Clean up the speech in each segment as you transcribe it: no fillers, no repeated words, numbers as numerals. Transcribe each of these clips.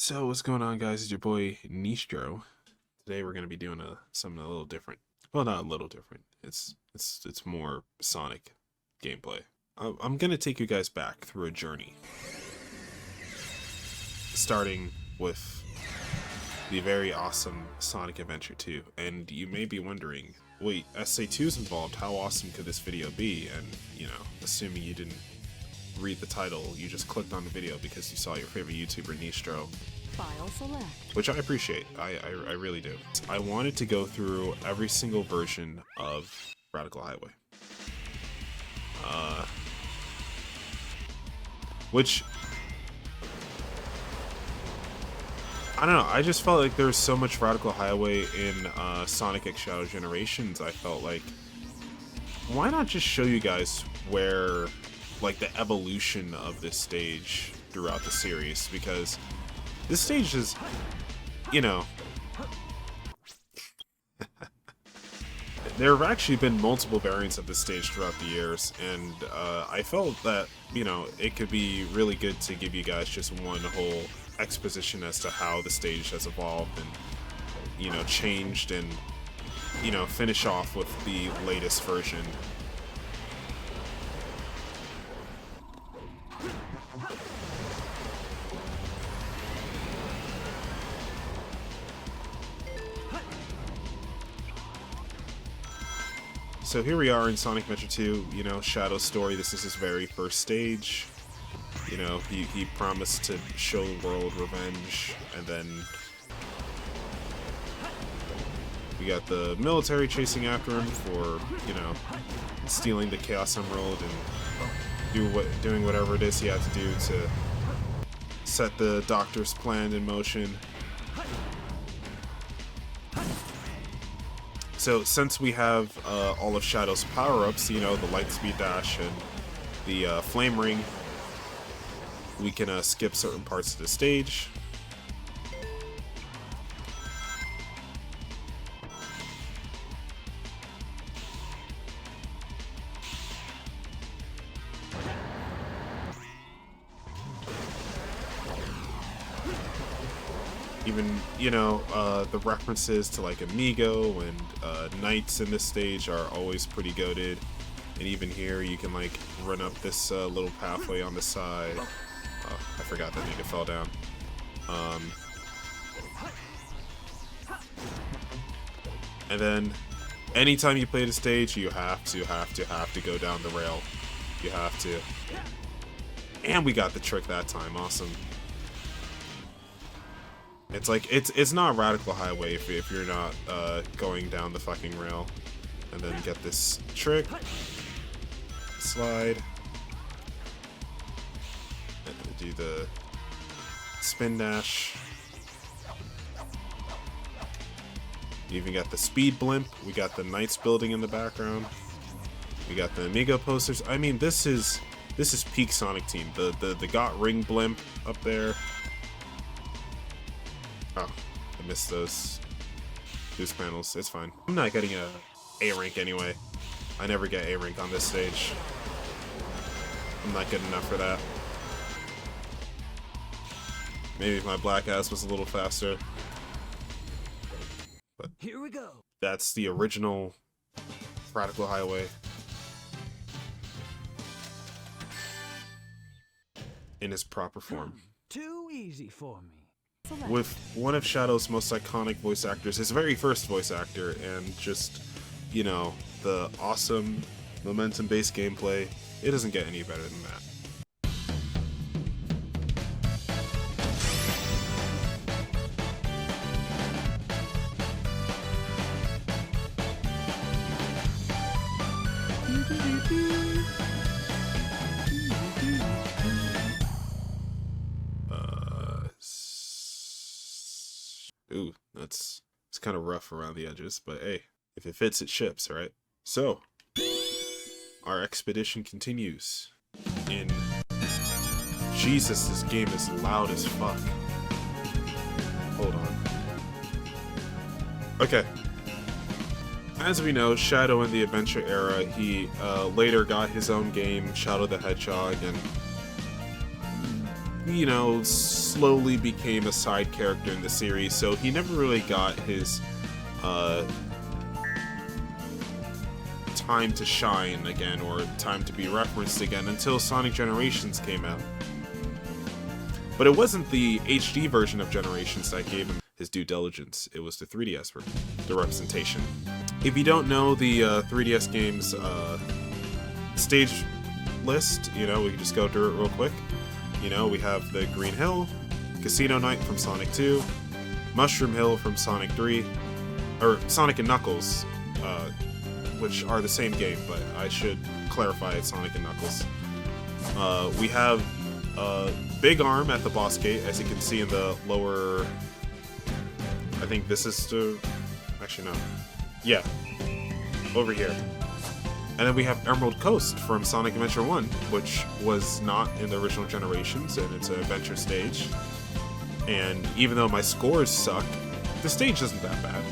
So what's going on, guys? It's your boy Nistro. Today we're gonna be doing something a little different. Well, not a little different. It's more Sonic gameplay. I'm gonna take you guys back through a journey, starting with the very awesome Sonic Adventure 2. And you may be wondering, wait, SA2 is involved. How awesome could this video be? And assuming you didn't read the title, you just clicked on the video because you saw your favorite YouTuber Nistro. File select. Which I appreciate. I really do. I wanted to go through every single version of Radical Highway. Which, I don't know, I just felt like there was so much Radical Highway in Sonic X Shadow Generations. I felt like, why not just show you guys where, like, the evolution of this stage throughout the series, because this stage is, there have actually been multiple variants of this stage throughout the years, and I felt that, it could be really good to give you guys just one whole exposition as to how the stage has evolved and, changed, and, finish off with the latest version. So here we are in Sonic Adventure 2, Shadow's story. This is his very first stage. He promised to show the world revenge, and then we got the military chasing after him for, stealing the Chaos Emerald and doing whatever it is he had to do to set the Doctor's plan in motion. So since we have all of Shadow's power-ups, the Lightspeed Dash and the Flame Ring, we can skip certain parts of the stage. Even, the references to, like, Amigo and Knights in this stage are always pretty goated. And even here, you can, like, run up this little pathway on the side. Oh, I forgot that Amigo fell down. And then, anytime you play the stage, you have to go down the rail. You have to. And we got the trick that time. Awesome. It's like, it's not Radical Highway if you're not going down the fucking rail. And then get this trick. Slide. And do the spin dash. You even got the speed blimp. We got the Knights building in the background. We got the Amigo posters. I mean, this is peak Sonic Team. The Got Ring blimp up there. Oh, I missed those boost panels. It's fine. I'm not getting a A rank anyway. I never get A rank on this stage. I'm not good enough for that. Maybe if my black ass was a little faster. But here we go. That's the original Radical Highway in its proper form. Too easy for me. With one of Shadow's most iconic voice actors, his very first voice actor, and just, the awesome momentum-based gameplay. It doesn't get any better than that. Ooh, it's kind of rough around the edges, but hey, if it fits, it ships, right? So, our expedition continues. Jesus, this game is loud as fuck. Hold on. Okay. As we know, Shadow in the Adventure era, he later got his own game, Shadow the Hedgehog, and you know, slowly became a side character in the series, so he never really got his time to shine again, or time to be referenced again, until Sonic Generations came out. But it wasn't the HD version of Generations that gave him his due diligence, it was the 3DS version, the representation. If you don't know the 3DS games stage list, you know, we can just go through it real quick. You know, we have the Green Hill, Casino Night from Sonic 2, Mushroom Hill from Sonic 3, or Sonic and Knuckles, which are the same game, but I should clarify it's Sonic and Knuckles. We have Big Arm at the boss gate, as you can see in the lower... I think this is the... Actually, no. Yeah. Over here. And then we have Emerald Coast from Sonic Adventure 1, which was not in the original Generations, and it's an adventure stage. And even though my scores suck, the stage isn't that bad.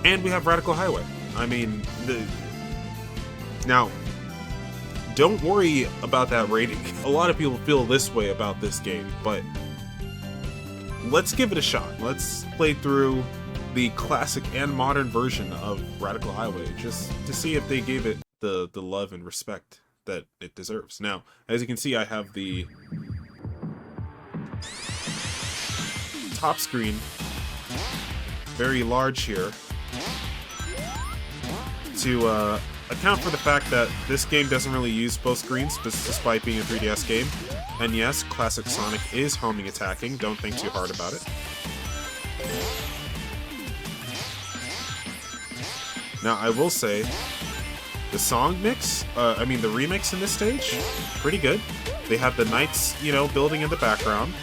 And we have Radical Highway. I mean, now, don't worry about that rating. A lot of people feel this way about this game, but let's give it a shot. Let's play through the classic and modern version of Radical Highway, just to see if they gave it the love and respect that it deserves. Now, as you can see, I have the top screen very large here to account for the fact that this game doesn't really use both screens, despite being a 3DS game. And yes, classic Sonic is homing attacking, don't think too hard about it. Now, I will say, the song mix, the remix in this stage, pretty good. They have the knights, you know, building in the background.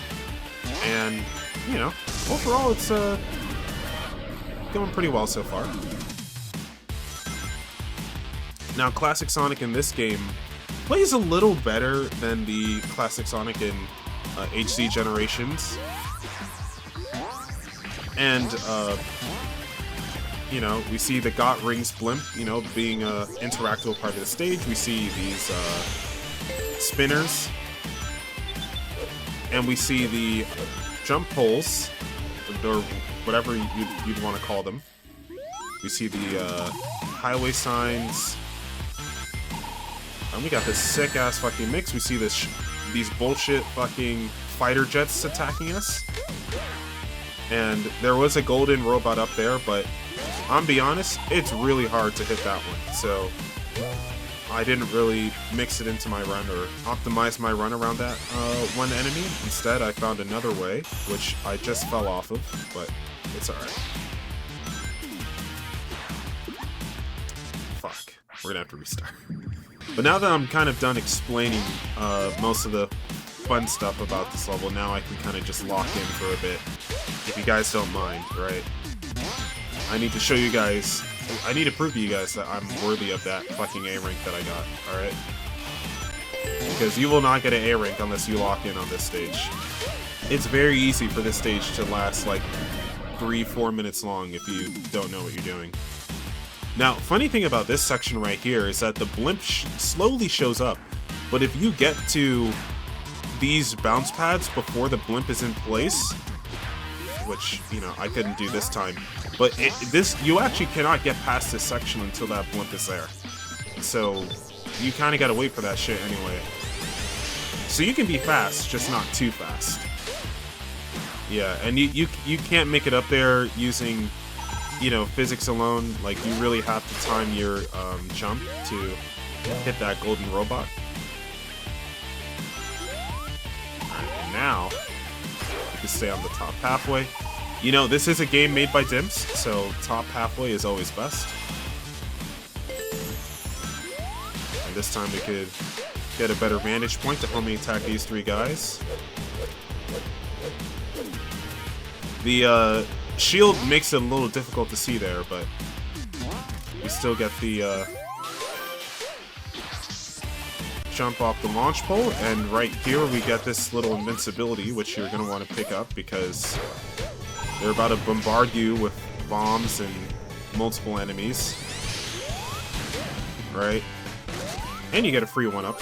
And, you know, overall it's going pretty well so far. Now, classic Sonic in this game plays a little better than the classic Sonic in HD Generations. And, you know, we see the Got Rings blimp, you know, being an interactable part of the stage. We see these spinners. And we see the jump poles, or whatever you'd want to call them. We see the highway signs. And we got this sick-ass fucking mix. We see these bullshit fucking fighter jets attacking us. And there was a golden robot up there, but I'm be honest, it's really hard to hit that one. So I didn't really mix it into my run or optimize my run around that one enemy. Instead, I found another way, which I just fell off of, but it's alright. Fuck. We're gonna have to restart. But now that I'm kind of done explaining most of the fun stuff about this level, now I can kind of just lock in for a bit, if you guys don't mind, right? I need to show you guys, I need to prove to you guys that I'm worthy of that fucking A rank that I got, alright? Because you will not get an A rank unless you lock in on this stage. It's very easy for this stage to last like 3-4 minutes long if you don't know what you're doing. Now, funny thing about this section right here is that the blimp slowly shows up, but if you get to these bounce pads before the blimp is in place, which, you know, I couldn't do this time, but you actually cannot get past this section until that blimp is there. So, you kind of gotta wait for that shit anyway. So you can be fast, just not too fast. Yeah, and you can't make it up there using, you know, physics alone. Like, you really have to time your jump to hit that golden robot. Alright, and now, you can stay on the top halfway. You know, this is a game made by Dimps, so top halfway is always best. And this time we could get a better vantage point to homing attack these three guys. The shield makes it a little difficult to see there, but we still get the jump off the launch pole, and right here we get this little invincibility, which you're going to want to pick up because they're about to bombard you with bombs and multiple enemies. Right? And you get a free one-up.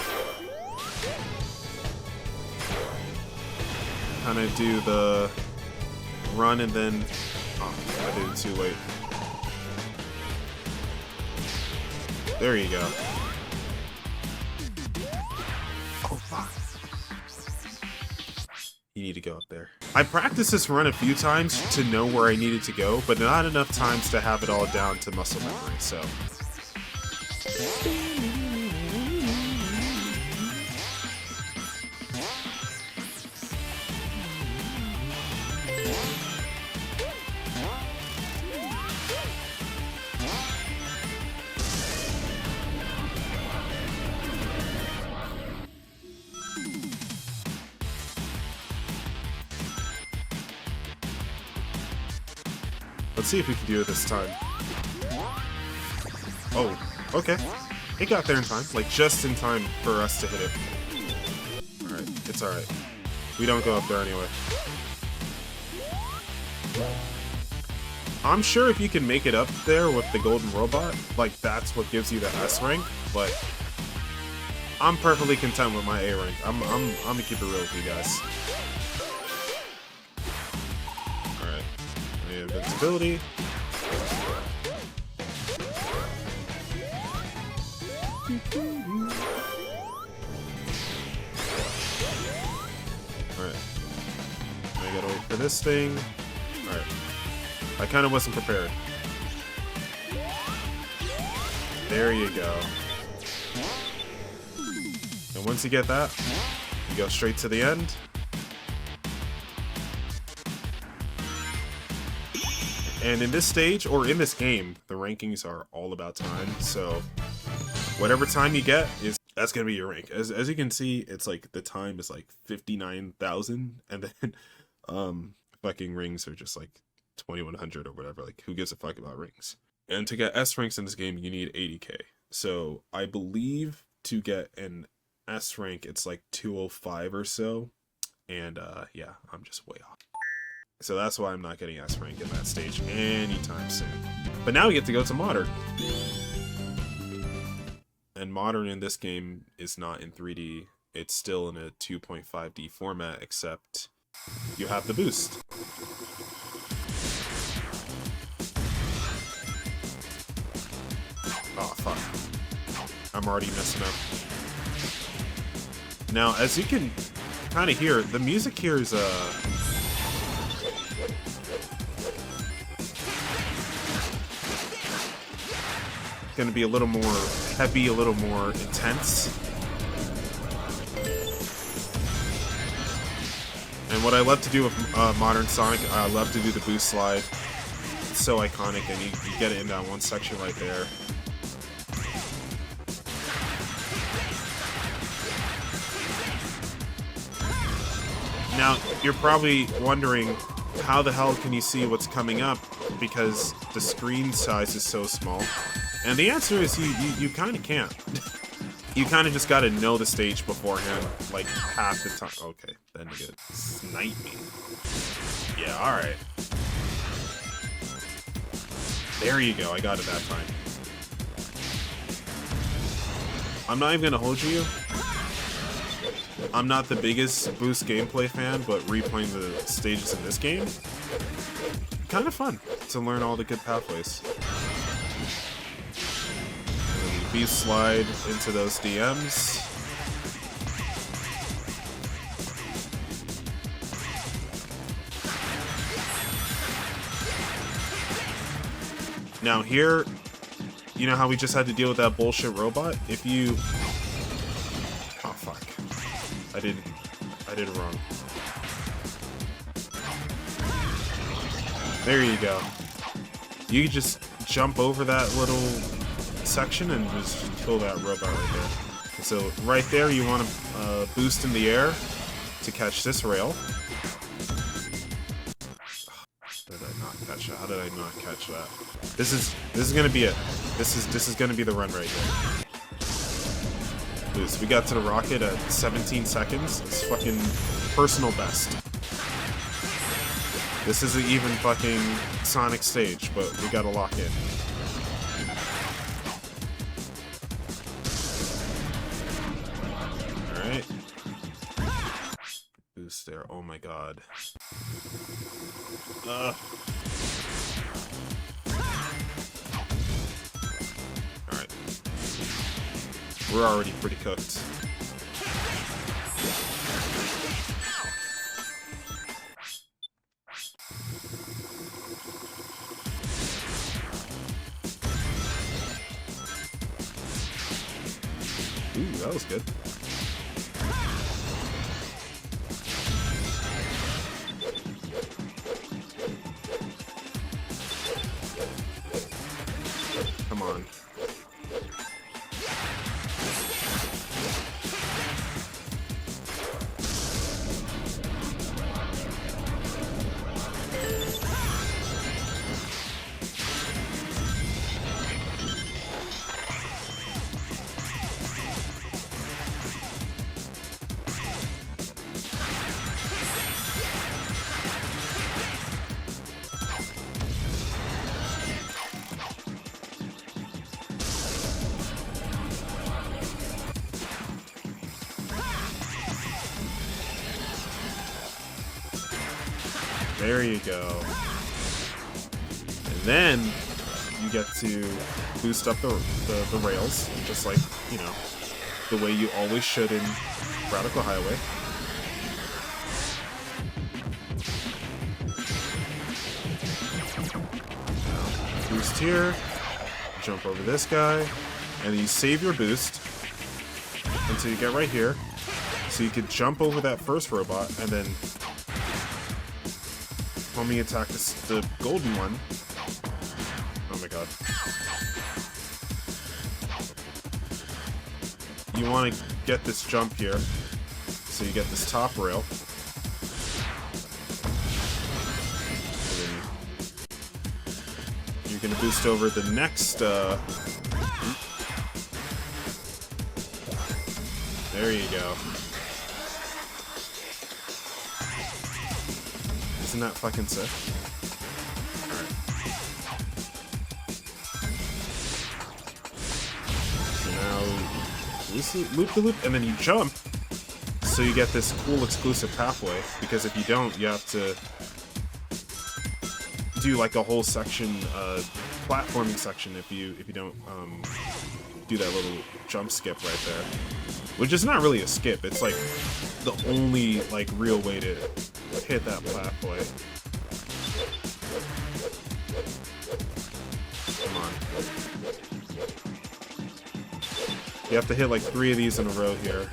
kind of do the run and then... Oh, I did it too late. There you go. Oh, fuck. You need to go up there. I practiced this run a few times to know where I needed to go, but not enough times to have it all down to muscle memory, so... Let's see if we can do it this time. Oh, okay. It got there in time, like just in time for us to hit it. Alright, it's alright. We don't go up there anyway. I'm sure if you can make it up there with the golden robot, like that's what gives you the S rank, but I'm perfectly content with my A rank. I'm gonna keep it real with you guys. Invincibility. Alright. I gotta wait for this thing. Alright. I kind of wasn't prepared. There you go. And once you get that, you go straight to the end. And in this stage, or in this game, the rankings are all about time, so whatever time you get, that's gonna be your rank. As you can see, it's like, the time is like 59,000, and then, fucking rings are just like 2,100 or whatever, like, who gives a fuck about rings? And to get S ranks in this game, you need 80k. So, I believe to get an S rank, it's like 205 or so, and, yeah, I'm just way off. So that's why I'm not getting S rank in that stage anytime soon. But now we get to go to Modern. And Modern in this game is not in 3D. It's still in a 2.5D format, except you have the boost. Oh, fuck. I'm already messing up. Now, as you can kind of hear, the music here is, going to be a little more heavy, a little more intense. And what I love to do with Modern Sonic, I love to do the boost slide. It's so iconic, and you get it in that one section right there. Now, you're probably wondering, how the hell can you see what's coming up? Because the screen size is so small. And the answer is you kind of can't. You kind of just got to know the stage beforehand, like half the time. Okay, then you get snipe me. Yeah, alright. There you go, I got it that time. I'm not even going to hold you. I'm not the biggest boost gameplay fan, but replaying the stages in this game, kind of fun to learn all the good pathways. Beast slide into those DMs. Now here, you know how we just had to deal with that bullshit robot? If you... Oh, fuck. I did it wrong. There you go. You just jump over that little section and just kill that robot right there. And so right there, you want to boost in the air to catch this rail. How did I not catch that? How did I not catch that? This is gonna be it. This is gonna be the run right here. Boost. We got to the rocket at 17 seconds. It's fucking personal best. This isn't even fucking Sonic stage, but we gotta lock in. Alright. Boost there. Oh my god. god. Alright. We're already pretty cooked. Ooh, that was good. Come on. There you go. And then you get to boost up the rails, just like, you know, the way you always should in Radical Highway. Now, boost here, jump over this guy, and then you save your boost until you get right here. So you could jump over that first robot and then homing attack the golden one. Oh my god. You want to get this jump here, so you get this top rail. And then you're going to boost over the next... There you go. Isn't that fucking sick? Alright. So now, loop the loop, and then you jump, so you get this cool exclusive pathway, because if you don't, you have to do like a whole section, platforming section if you don't, do that little jump skip right there. Which is not really a skip, it's like the only like real way to hit that pathway. Come on. You have to hit like 3 of these in a row here.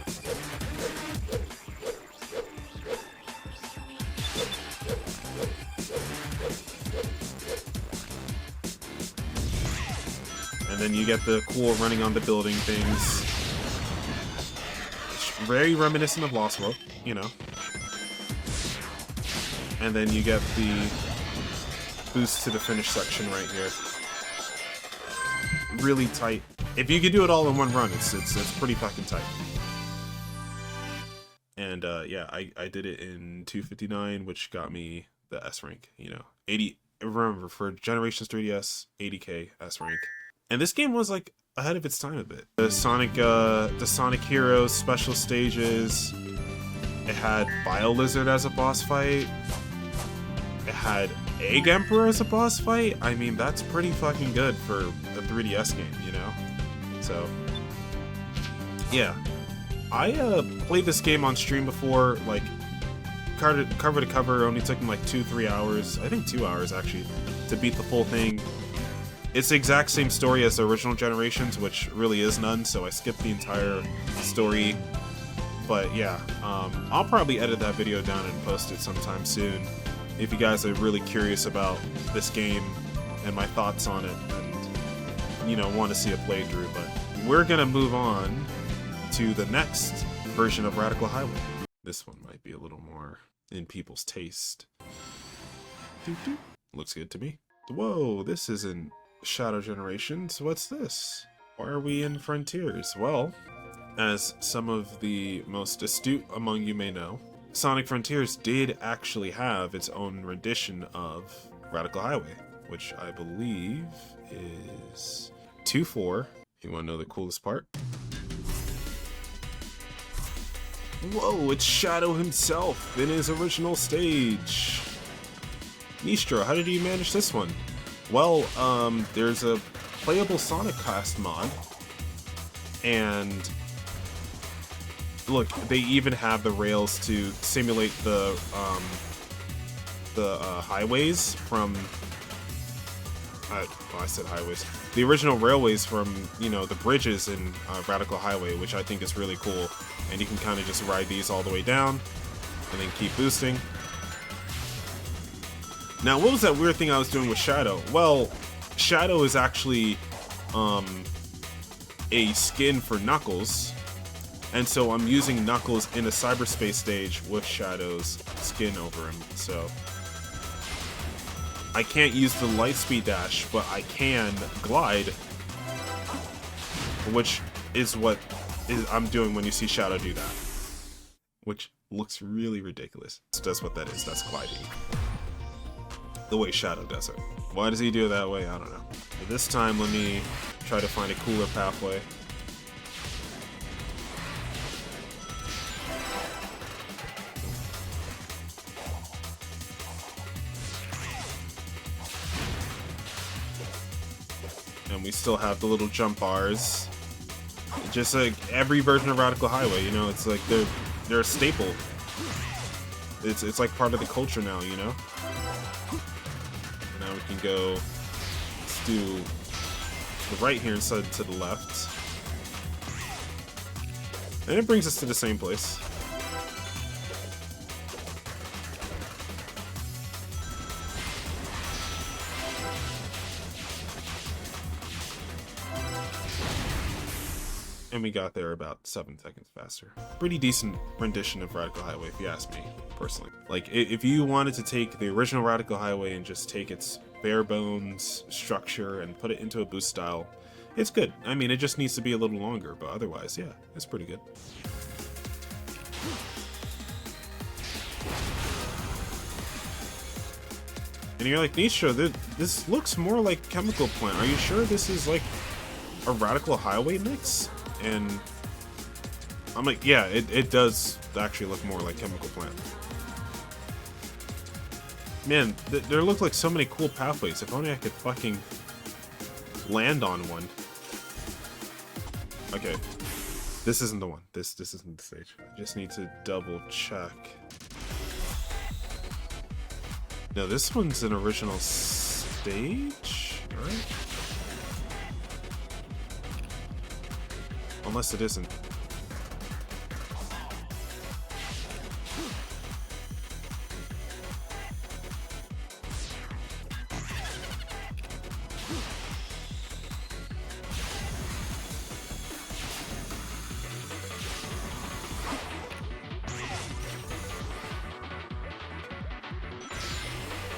And then you get the cool running on the building things. Very reminiscent of Lost World, you know. And then you get the boost to the finish section right here. Really tight. If you could do it all in one run, it's pretty fucking tight. And yeah, I did it in 259, which got me the S rank. You know, 80. Remember, for Generations 3DS, 80k S rank. And this game was like ahead of its time a bit. The Sonic Heroes special stages. It had Bio-Lizard as a boss fight. It had Egg Emperor as a boss fight. I mean, that's pretty fucking good for a 3DS game, you know? So, yeah. I played this game on stream before, like, cover to cover. Only took me like 2-3 hours. I think 2 hours, actually, to beat the full thing. It's the exact same story as the original Generations, which really is none, so I skipped the entire story. But yeah, I'll probably edit that video down and post it sometime soon. If you guys are really curious about this game and my thoughts on it, and, you know, want to see a playthrough. But we're gonna move on to the next version of Radical Highway. This one might be a little more in people's taste. Looks good to me. Whoa, this isn't Shadow Generations. What's this? Why are we in Frontiers? Well, as some of the most astute among you may know, Sonic Frontiers did actually have its own rendition of Radical Highway, which I believe is 2-4. You want to know the coolest part? Whoa, it's Shadow himself in his original stage. Nistro, how did you manage this one? Well, there's a playable Sonic Cast mod, and look, they even have the rails to simulate the highways from. Well, I said highways. The original railways from, you know, the bridges in Radical Highway, which I think is really cool. And you can kind of just ride these all the way down, and then keep boosting. Now, what was that weird thing I was doing with Shadow? Well, Shadow is actually a skin for Knuckles, and so I'm using Knuckles in a cyberspace stage with Shadow's skin over him. So I can't use the Lightspeed Dash, but I can glide, which is what I'm doing when you see Shadow do that, which looks really ridiculous. That's what that is. That's gliding. The way Shadow does it. Why does he do it that way? I don't know. But this time, let me try to find a cooler pathway. And we still have the little jump bars. Just like every version of Radical Highway, you know, it's like they're a staple. It's like part of the culture now, you know? Now we can go, let's do the right here instead to the left. And it brings us to the same place. And we got there about 7 seconds faster. Pretty decent rendition of Radical Highway, if you ask me, personally. Like, if you wanted to take the original Radical Highway and just take its bare bones structure and put it into a boost style, it's good. I mean, it just needs to be a little longer, but otherwise, yeah, it's pretty good. And you're like, Nistro, this looks more like Chemical Plant. Are you sure this is like a Radical Highway mix? And I'm like, yeah, it does actually look more like Chemical Plant. Man, there look like so many cool pathways. If only I could fucking land on one. Okay, this isn't the one. This isn't the stage. I just need to double check. No, this one's an original stage, right? Unless it isn't.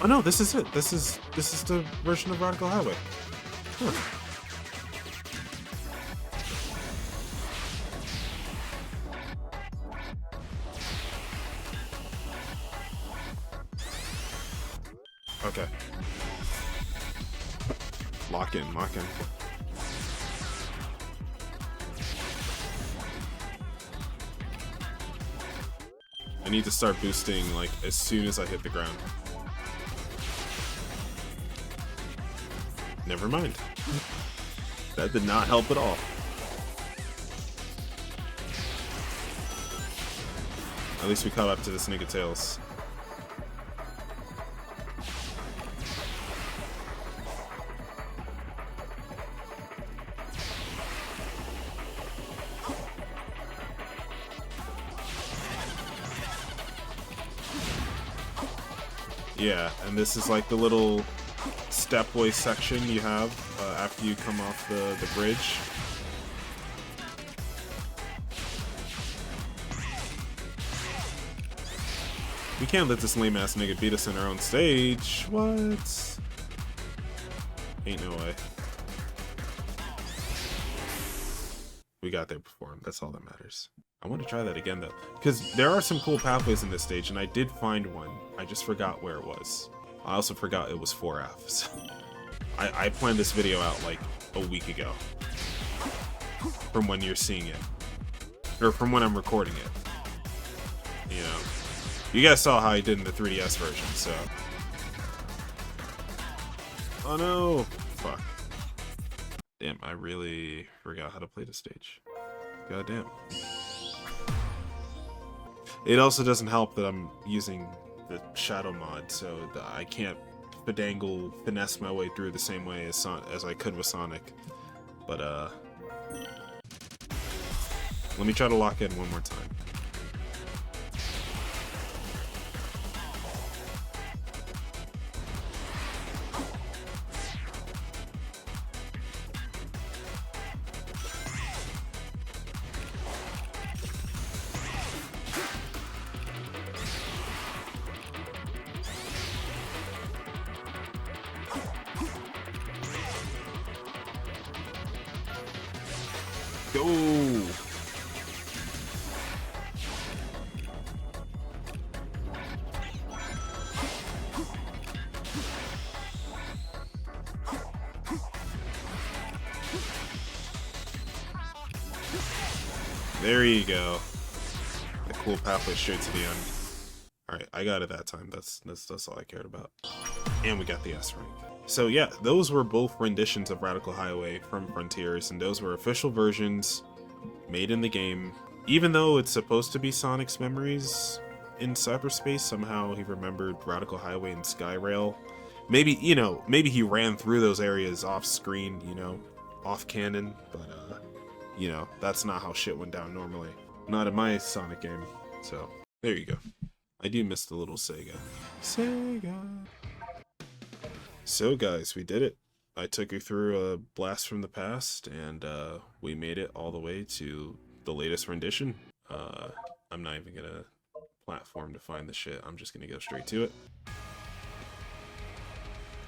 Oh no, this is it. This is the version of Radical Highway. Huh. Okay. Lock in, lock in. I need to start boosting like as soon as I hit the ground. Never mind. That did not help at all. At least we caught up to the Snake of Tails. Yeah, and this is like the little stepway section you have after you come off the bridge. We can't let this lame ass nigga beat us in our own stage. What? Ain't no way. We got there before him. That's all that matters. I want to try that again though, because there are some cool pathways in this stage, and I did find one. I just forgot where it was. I also forgot it was 4F. So I planned this video out like a week ago, from when you're seeing it, or from when I'm recording it. you know, you guys saw how I did in the 3DS version, so. Oh no! Fuck. Damn, I really forgot how to play the stage. God damn. It also doesn't help that I'm using the shadow mod, so I can't finesse my way through the same way as I could with Sonic. But let me try to lock in one more time. Go! There you go. A cool pathway straight to the end. Alright, I got it that time. That's all I cared about. And we got the S rank. So yeah, those were both renditions of Radical Highway from Frontiers, and those were official versions made in the game. Even though it's supposed to be Sonic's memories in cyberspace, somehow he remembered Radical Highway and Skyrail. Maybe, you know, maybe he ran through those areas off screen, you know, off canon, but you know, that's not how shit went down normally. Not in my Sonic game. So, there you go. I do miss the little Sega. Sega! So guys, we did it. I took you through a blast from the past, and we made it all the way to the latest rendition. I'm not even gonna platform to find the shit. I'm just gonna go straight to it.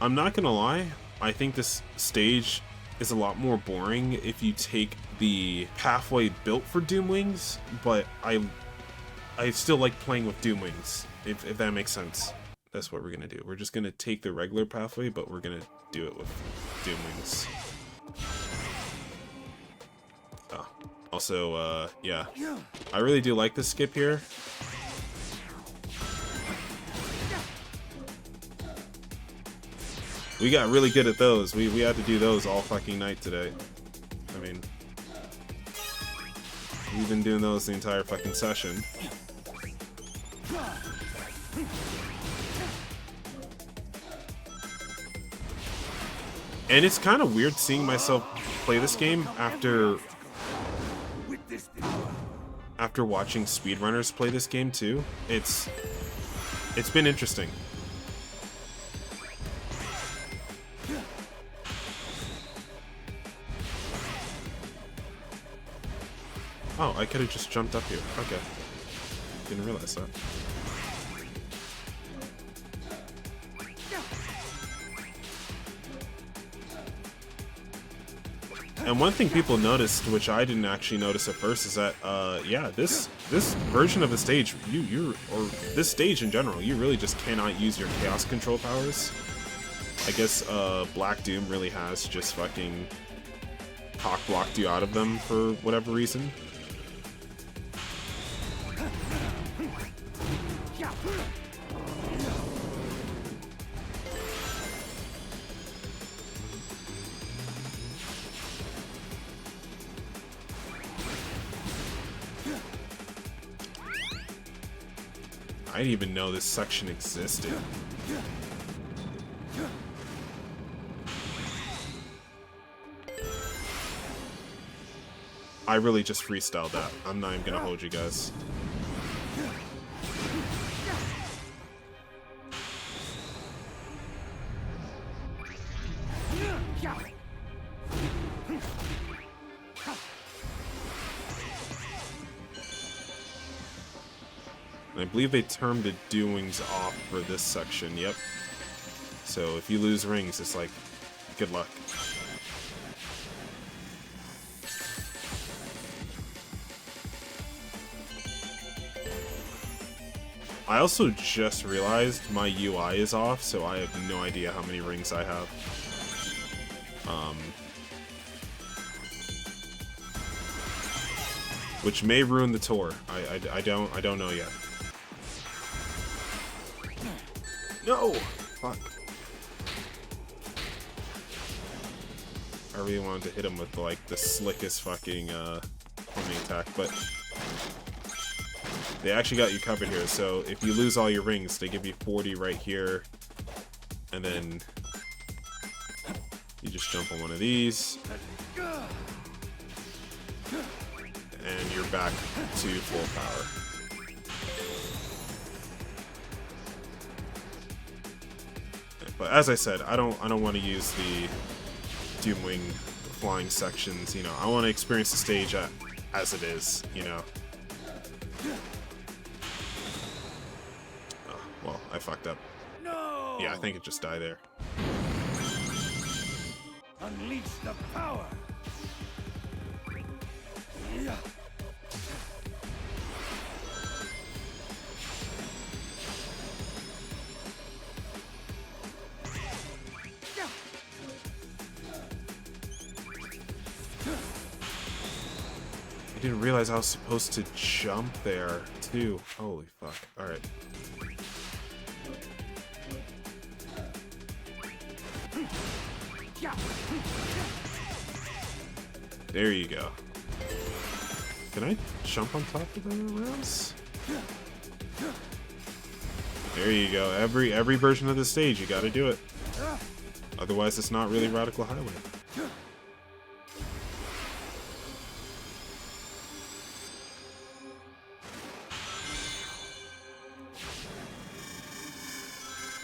I'm not gonna lie, I think this stage is a lot more boring if you take the pathway built for Doomwings, but I still like playing with Doomwings, if that makes sense. That's what we're gonna do. We're just gonna take the regular pathway, but we're gonna do it with Doomwings. Oh. Also, yeah. I really do like this skip here. We got really good at those. We had to do those all fucking night today. I mean, we've been doing those the entire fucking session. And it's kind of weird seeing myself play this game after watching speedrunners play this game too. It's been interesting. Oh, I could have just jumped up here. Okay. Didn't realize that. And one thing people noticed, which I didn't actually notice at first, is that, yeah, this version of the stage, or this stage in general, you really just cannot use your chaos control powers. I guess, Black Doom really has just fucking cock-blocked you out of them for whatever reason. I didn't even know this section existed. I really just freestyled that. I'm not even gonna hold you guys. I believe they turned the doings off for this section, yep. So if you lose rings, it's like, good luck. I also just realized my UI is off, so I have no idea how many rings I have. Which may ruin the tour. I don't know yet. No! Fuck. I really wanted to hit him with, like, the slickest fucking, homing attack, but they actually got you covered here, so if you lose all your rings, they give you 40 right here, and then you just jump on one of these, and you're back to full power. But as I said, I don't want to use the Doomwing flying sections. You know, I want to experience the stage as it is. You know. Oh, well, I fucked up. No! Yeah, I think it just died there. Unleash the power! Yeah. I didn't realize I was supposed to jump there, too. Holy fuck. Alright. There you go. Can I jump on top of the rails? There you go. Every version of the stage, you gotta do it. Otherwise, it's not really Radical Highway.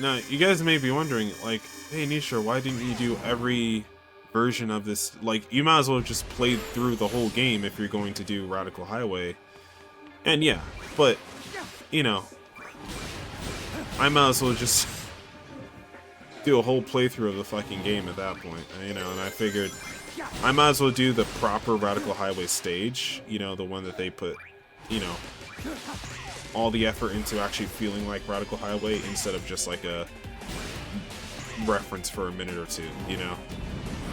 Now, you guys may be wondering, like, hey, Nistro, why didn't you do every version of this? Like, you might as well just play through the whole game if you're going to do Radical Highway. And yeah, but, you know, I might as well just do a whole playthrough of the fucking game at that point, you know, and I figured I might as well do the proper Radical Highway stage, you know, the one that they put, you know, all the effort into actually feeling like Radical Highway instead of just like a reference for a minute or two, you know.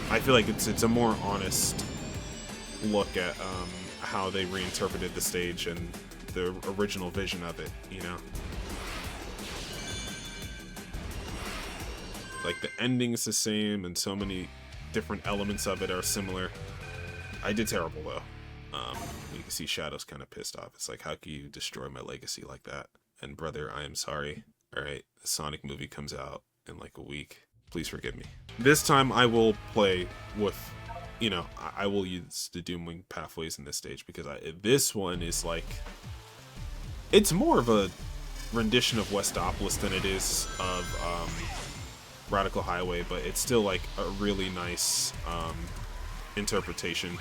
I feel like it's a more honest look at how they reinterpreted the stage and the original vision of it, you know. Like the ending's the same and so many different elements of it are similar. I did terrible though. You can see Shadow's kind of pissed off. It's like, how can you destroy my legacy like that? And brother, I am sorry. Alright, the Sonic movie comes out in like a week. Please forgive me. This time I will play with, you know, I will use the Doomwing pathways in this stage because this one is like, it's more of a rendition of Westopolis than it is of Radical Highway, but it's still like a really nice interpretation.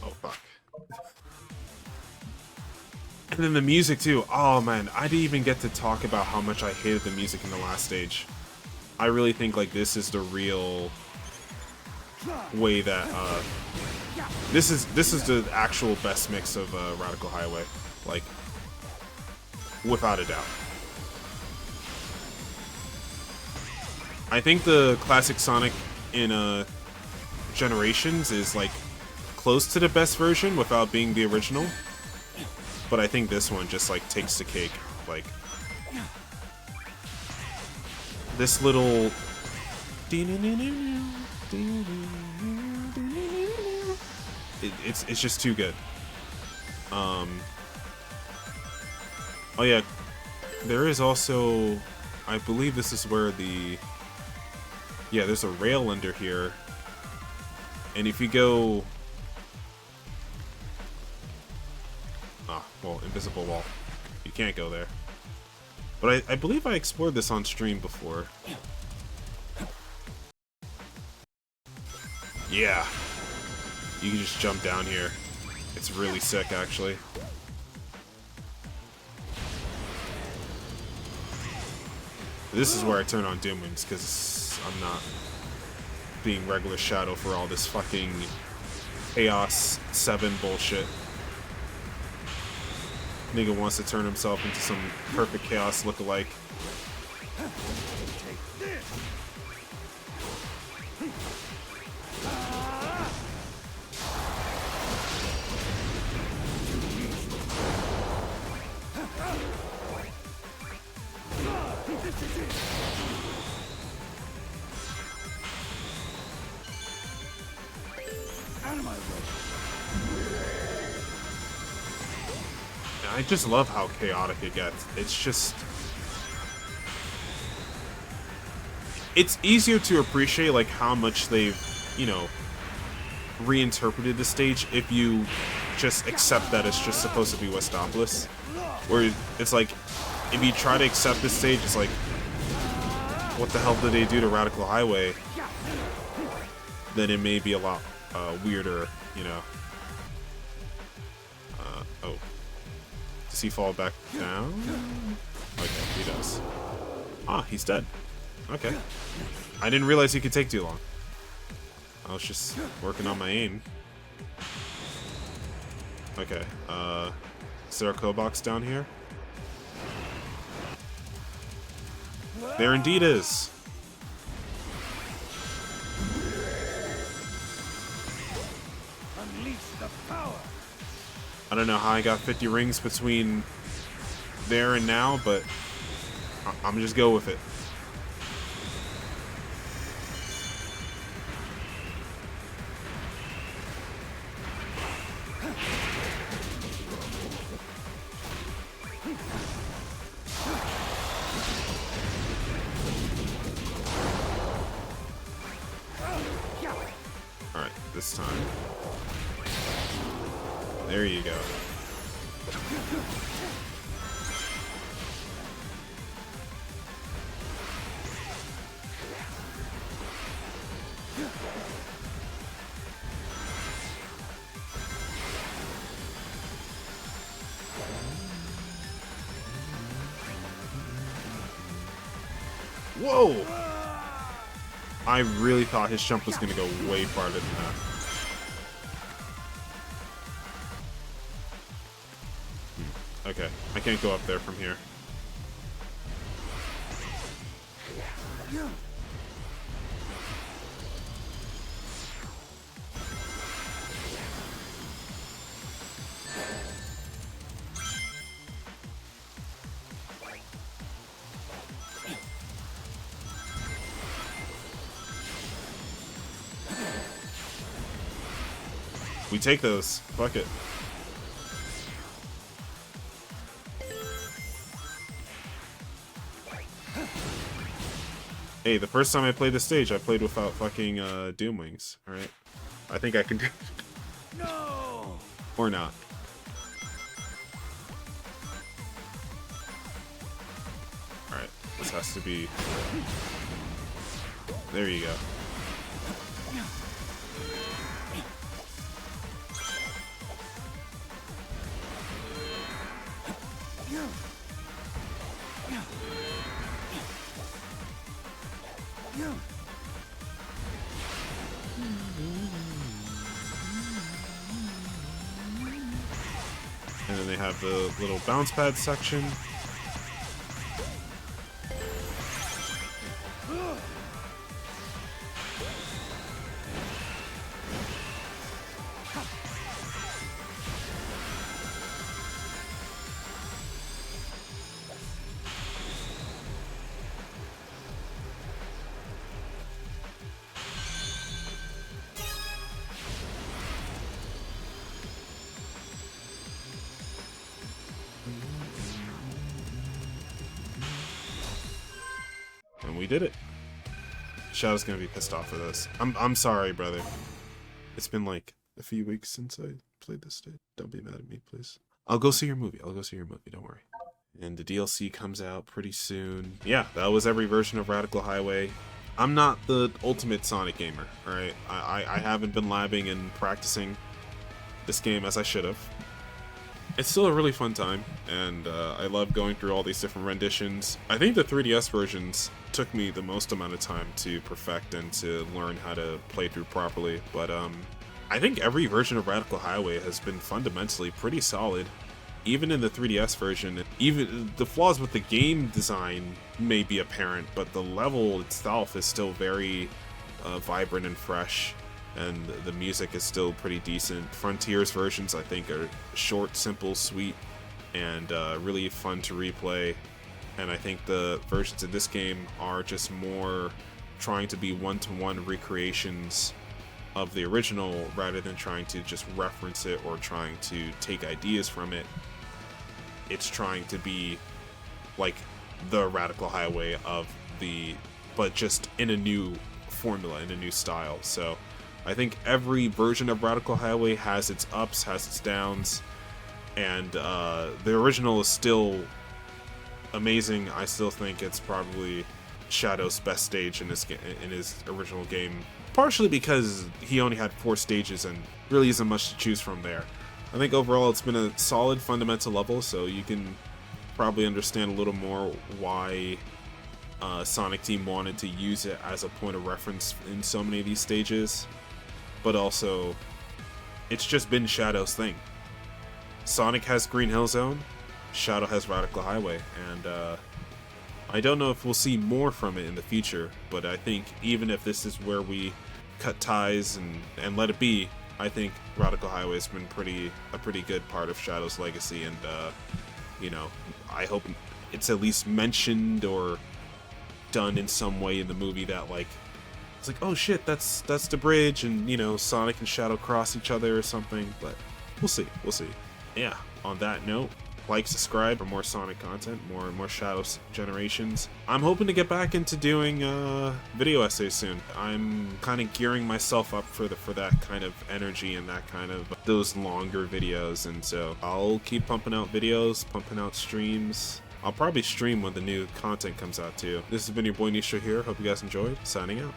Oh fuck. And then the music too. Oh man, I didn't even get to talk about how much I hated the music in the last stage. I really think like this is the real way that this is the actual best mix of Radical Highway, like without a doubt. I think the classic Sonic in Generations is like close to the best version without being the original. But I think this one just like takes the cake. Like this little it's just too good. Oh yeah, there is also, I believe this is where there's a rail under here, and if you go, well, invisible wall, you can't go there. But I believe I explored this on stream before. Yeah. You can just jump down here. It's really sick, actually. This is where I turn on Doomwings, because I'm not being regular Shadow for all this fucking Chaos 7 bullshit. Nigga wants to turn himself into some perfect chaos lookalike. Take this. This is it. Out of my way. I just love how chaotic it gets. It's just... It's easier to appreciate, like, how much they've, you know, reinterpreted the stage if you just accept that it's just supposed to be Westopolis. Where it's like, if you try to accept this stage, it's like, what the hell did they do to Radical Highway? Then it may be a lot weirder, you know. Oh. Does he fall back down? Okay, he does. Ah, he's dead. Okay. I didn't realize he could take too long. I was just working on my aim. Okay, is there a code box down here? There indeed is. Unleash the power. I don't know how I got 50 rings between there and now, but I'm just go with it. Alright, this time. There you go. Whoa! I really thought his jump was gonna go way farther than that. Okay, I can't go up there from here. We take those. Fuck it. Hey, the first time I played this stage, I played without fucking Doom Wings. Alright? I think I can do it. No. Or not. Alright, this has to be... There you go. And then they have the little bounce pad section. And we did it. Shadow's gonna be pissed off for this. I'm sorry, brother. It's been like a few weeks since I played this stage. Don't be mad at me, please. I'll go see your movie. Don't worry. And the DLC comes out pretty soon. Yeah, that was every version of Radical Highway. I'm not the ultimate Sonic gamer, alright? I haven't been labbing and practicing this game as I should have. It's still a really fun time, and I love going through all these different renditions. I think the 3DS versions took me the most amount of time to perfect and to learn how to play through properly, but I think every version of Radical Highway has been fundamentally pretty solid. even in the 3DS version, even the flaws with the game design may be apparent, but the level itself is still very vibrant and fresh, and the music is still pretty decent. Frontiers versions, I think, are short, simple, sweet, and really fun to replay. And I think the versions of this game are just more trying to be one-to-one recreations of the original rather than trying to just reference it or trying to take ideas from it. It's trying to be like the Radical Highway of but just in a new formula, in a new style. So I think every version of Radical Highway has its ups, has its downs, and the original is still amazing. I still think it's probably Shadow's best stage in his original game, partially because he only had 4 stages and really isn't much to choose from there. I think overall it's been a solid fundamental level, so you can probably understand a little more why Sonic Team wanted to use it as a point of reference in so many of these stages, but also it's just been Shadow's thing. Sonic has Green Hill Zone, Shadow has Radical Highway, and I don't know if we'll see more from it in the future, but I think even if this is where we cut ties and let it be, I think Radical Highway has been a pretty good part of Shadow's legacy, and you know, I hope it's at least mentioned or done in some way in the movie that, like, it's like, oh shit, that's the bridge, and you know, Sonic and Shadow cross each other or something. But we'll see. Yeah, on that note, like, subscribe for more Sonic content, more Shadow generations. I'm hoping to get back into doing video essays soon. I'm kind of gearing myself up for that kind of energy and that kind of those longer videos, and so I'll keep pumping out videos, pumping out streams. I'll probably stream when the new content comes out too. This has been your boy Nistro here. Hope you guys enjoyed. Signing out.